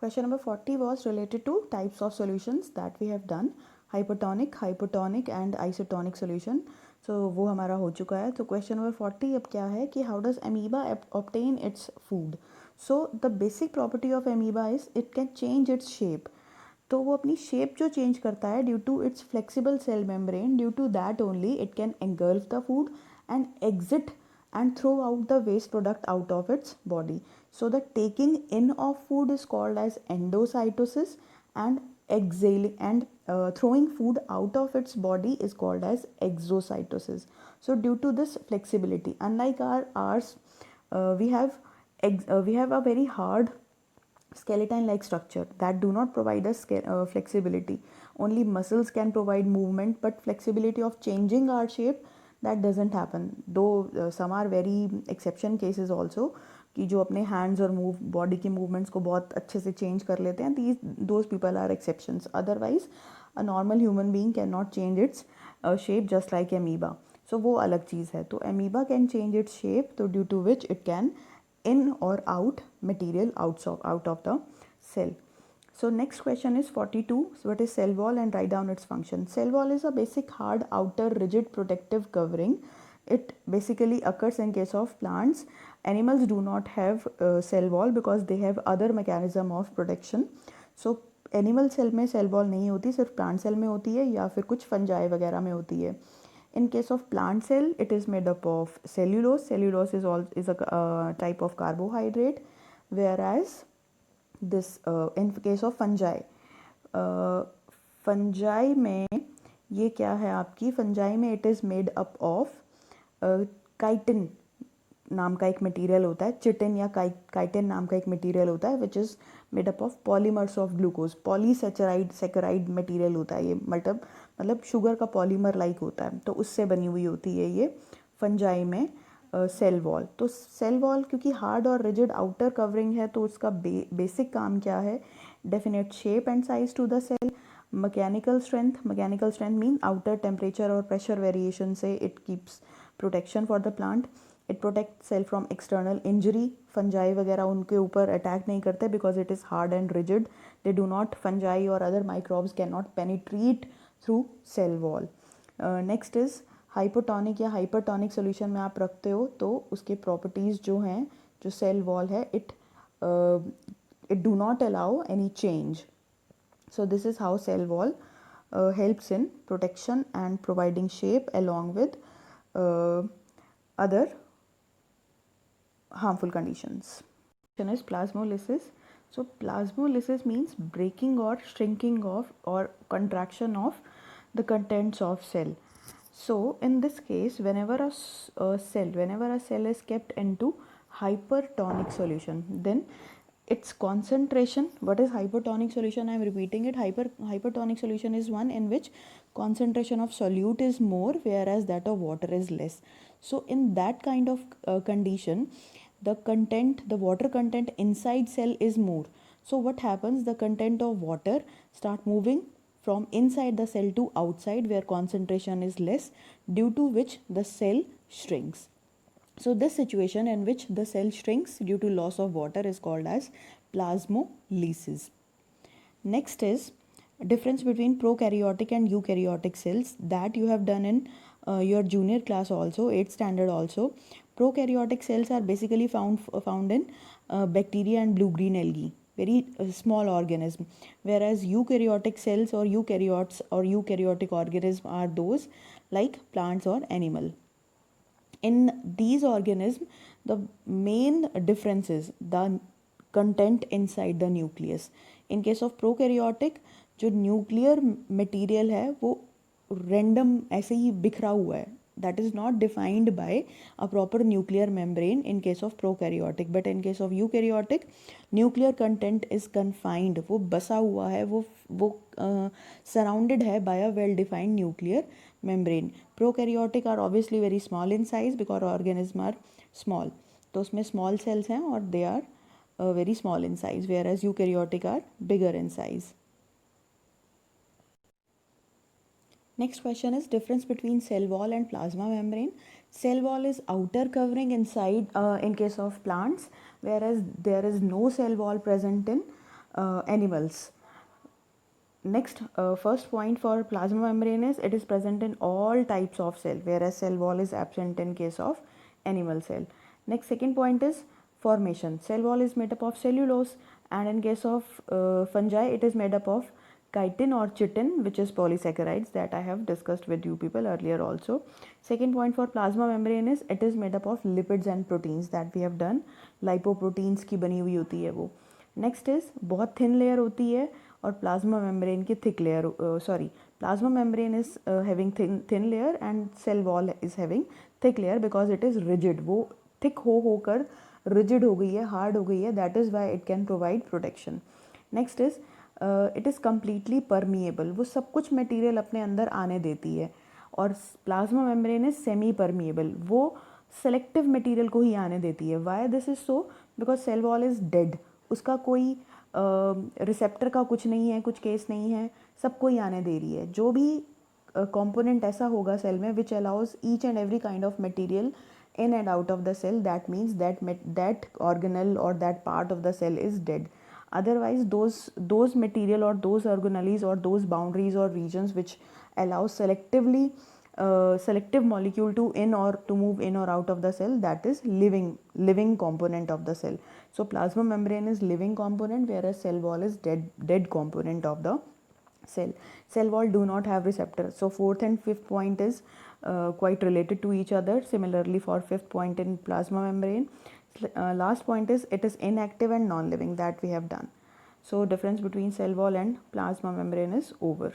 Question number 40 was related to types of solutions that we have done, hypertonic and isotonic solution. So वो हमारा हो चुका है. तो question number 40 अब क्या है कि how does amoeba obtain its food? So the basic property of amoeba is it can change its shape. तो वो अपनी शेप जो चेंज करता है due to its flexible cell membrane, due to that only it can engulf the food and exit and throw out the waste product out of its body. So the taking in of food is called as endocytosis, and exhaling and throwing food out of its body is called as exocytosis. So due to this flexibility, unlike ours, we have a very hard skeleton like structure that do not provide us flexibility. Only muscles can provide movement, but flexibility of changing our shape, that doesn't happen. Though some are very exception cases also, कि जो अपने hands और body की movements को बहुत अच्छे से change कर लेते हैं, those people are exceptions. Otherwise a normal human being cannot change its shape just like amoeba. So वो अलग चीज़ है. तो amoeba can change its shape, so due to which it can in or out material out of the cell. So next question is 42. So what is cell wall, and write down its function. Cell wall is a basic hard outer rigid protective covering. It basically occurs in case of plants. Animals do not have cell wall because they have other mechanism of protection. So animal cell में cell wall नहीं होती, सिर्फ plant cell में होती है या फिर कुछ फंजाई वगैरह में होती है. In case of plant cell, it is made up of cellulose. Cellulose is a type of carbohydrate, whereas this in case of fungi, fungi में ये क्या है आपकी, fungi में it is made up of chitin नाम का एक material होता है, चिटिन या काइटिन नाम का एक मटेरियल होता है, which is made up of polymers of glucose. Polysaccharide material होता है ये, मतलब शुगर का पॉलीमर लाइक होता है, तो उससे बनी हुई होती है ये फंजाई में सेल वॉल. तो सेल वॉल क्योंकि हार्ड और रिजिड आउटर कवरिंग है, तो उसका बेसिक काम क्या है, definite shape and size to the cell. Mechanical strength mean outer temperature और प्रेशर वेरिएशन से it keeps protection for the plant. It protect cell from external injury. Fungi वगैरह उनके ऊपर अटैक नहीं करते because it is hard and rigid. They do not, fungi और other microbes can not penetrate through cell wall. Next is hypotonic या hypertonic solution में आप रखते हो तो उसके प्रॉपर्टीज़ जो हैं, जो सेल वॉल है, it do not allow any change. So this is how cell wall helps in protection and providing shape along with other harmful conditions. Next is plasmolysis. So plasmolysis means breaking or shrinking of or contraction of the contents of cell. So in this case, whenever a cell is kept into hypertonic solution, then its concentration, what is hypertonic solution, I am repeating it, hypertonic solution is one in which concentration of solute is more whereas that of water is less. So in that kind of condition, the water content inside cell is more. So what happens, the content of water start moving from inside the cell to outside where concentration is less, due to which the cell shrinks. So this situation in which the cell shrinks due to loss of water is called as plasmolysis. Next is difference between prokaryotic and eukaryotic cells, that you have done in your junior class also, 8th standard also. Prokaryotic cells are basically found in bacteria and blue-green algae, very small organism, whereas eukaryotic cells or eukaryotes or eukaryotic organisms are those like plants or animal. In these organisms, the main difference is the content inside the nucleus. In case of prokaryotic, जो nuclear material है वो random ऐसे ही बिखरा हुआ है, that is not defined by a proper nuclear membrane in case of prokaryotic. But in case of eukaryotic, nuclear content is confined, वो बसा हुआ है, वो surrounded है by a well defined nuclear membrane. Prokaryotic are obviously very small in size because organisms are small, तो उसमें small cells हैं और they are very small in size, whereas eukaryotic are bigger in size. Next question is difference between cell wall and plasma membrane. Cell wall is outer covering inside in case of plants, whereas there is no cell wall present in animals. Next, first point for plasma membrane is it is present in all types of cell, whereas cell wall is absent in case of animal cell. Next, second point is formation. Cell wall is made up of cellulose, and in case of fungi, it is made up of chitin or chitin, which is polysaccharides that I have discussed with you people earlier also. Second point for plasma membrane is it is made up of lipids and proteins that we have done. Lipoproteins की बनी हुई होती है वो. Next is बहुत thin layer होती है और प्लाज्मा मेम्ब्रेन की thick layer, sorry, plasma membrane is having thin layer and cell wall is having thick layer because it is rigid. वो थिक होकर रिजिड हो गई है, हार्ड हो गई है, that is why it can provide protection. Next is it is completely permeable. वो सब कुछ मटेरियल अपने अंदर आने देती है. और plasma membrane is semi permeable. वो सेलेक्टिव मटेरियल को ही आने देती है. Why this is so? Because cell wall is dead. उसका कोई रिसेप्टर का कुछ नहीं है, कुछ केस नहीं है, सबको ही आने दे रही है. जो भी कंपोनेंट ऐसा होगा सेल में which allows each and every kind of material in and out of the cell, that means that organelle or that part of the cell is dead. Otherwise those material or those organelles or those boundaries or regions which allow selective molecule to in or to move in or out of the cell, that is living component of the cell. So plasma membrane is living component, whereas cell wall is dead component of the cell wall do not have receptor. So fourth and fifth point is quite related to each other. Similarly for fifth point in plasma membrane, last point is it is inactive and non-living that we have done. So difference between cell wall and plasma membrane is over.